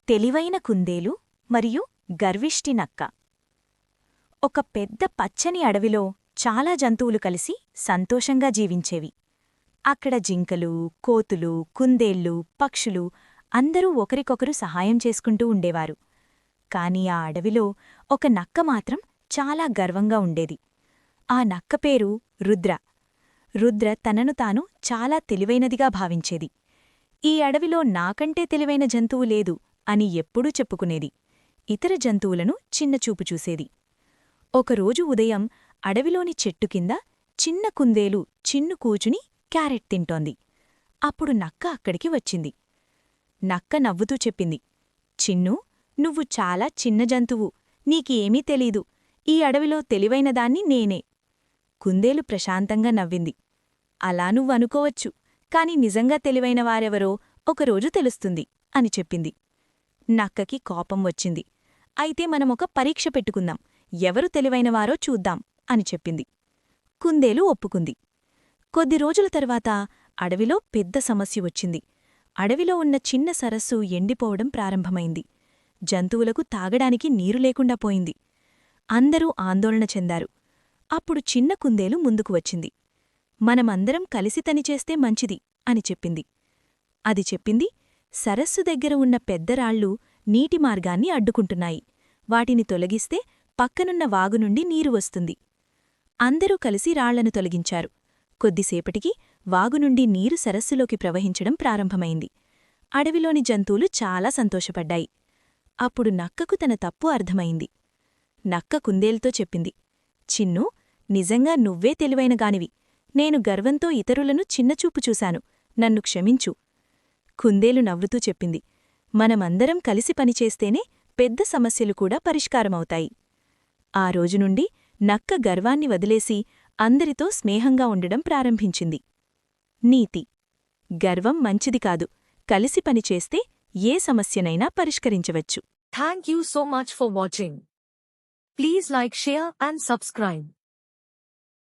తెలివైన కుందేలు మరియు గర్విష్టి నక్క. ఒక పెద్ద పచ్చని అడవిలో చాలా జంతువులు కలిసి సంతోషంగా జీవించేవి. అక్కడ జింకలు, కోతులు, కుందేళ్లు, పక్షులు అందరూ ఒకరికొకరు సహాయం చేసుకుంటూ ఉండేవారు. కాని ఆ అడవిలో ఒక నక్క మాత్రం చాలా గర్వంగా ఉండేది. ఆ నక్క పేరు రుద్ర. రుద్ర తనను తాను చాలా తెలివైనదిగా భావించేది. ఈ అడవిలో నాకంటే తెలివైన జంతువు లేదు అని ఎప్పుడూ చెప్పుకునేది. ఇతర జంతువులను చిన్నచూపు చూసేది. ఒకరోజు ఉదయం అడవిలోని చెట్టు కింద చిన్న కుందేలు చిన్ను కూచుని క్యారెట్ తింటోంది. అప్పుడు నక్క అక్కడికి వచ్చింది. నక్క నవ్వుతూ చెప్పింది, చిన్నూ, నువ్వు చాలా చిన్న జంతువు, నీకేమీ తెలీదు. ఈ అడవిలో తెలివైనదాన్ని నేనే. కుందేలు ప్రశాంతంగా నవ్వింది. అలా నువ్వనుకోవచ్చు, కాని నిజంగా తెలివైనవారెవరో ఒకరోజు తెలుస్తుంది అని చెప్పింది. నక్కకి కోపం వచ్చింది. అయితే మనమొక పరీక్ష పెట్టుకుందాం, ఎవరు తెలివైనవారో చూద్దాం అని చెప్పింది. కుందేలు ఒప్పుకుంది. కొద్ది రోజుల తర్వాత అడవిలో పెద్ద సమస్య వచ్చింది. అడవిలో ఉన్న చిన్న సరస్సు ఎండిపోవడం ప్రారంభమైంది. జంతువులకు తాగడానికి నీరు లేకుండా పోయింది. అందరూ ఆందోళన చెందారు. అప్పుడు చిన్న కుందేలు ముందుకు వచ్చింది. మనమందరం కలిసి పనిచేస్తే మంచిది అని చెప్పింది. అది చెప్పింది, సరస్సు దగ్గర ఉన్న పెద్దరాళ్ళు నీటి మార్గాన్ని అడ్డుకుంటున్నాయి. వాటిని తొలగిస్తే పక్కనున్న వాగునుండి నీరు వస్తుంది. అందరూ కలిసి రాళ్లను తొలగించారు. కొద్దిసేపటికి వాగునుండి నీరు సరస్సులోకి ప్రవహించడం ప్రారంభమైంది. అడవిలోని జంతువులు చాలా సంతోషపడ్డాయి. అప్పుడు నక్కకు తన తప్పు అర్థమైంది. నక్క కుందేలుతో చెప్పింది, చిన్నూ, నిజంగా నువ్వే తెలివైనగానివి. నేను గర్వంతో ఇతరులను చిన్నచూపు చూశాను, నన్ను క్షమించు. కుందేలు నవ్వుతూ చెప్పింది, మనమందరం కలిసి పనిచేస్తేనే పెద్ద సమస్యలు కూడా పరిష్కారమవుతాయి. ఆ రోజునుండి నక్క గర్వాన్ని వదిలేసి అందరితో స్నేహంగా ఉండడం ప్రారంభించింది. నీతి: గర్వం మంచిది కాదు, కలిసి పనిచేస్తే ఏ సమస్యనైనా పరిష్కరించవచ్చు. Thank you so much for watching. Please like, share and subscribe.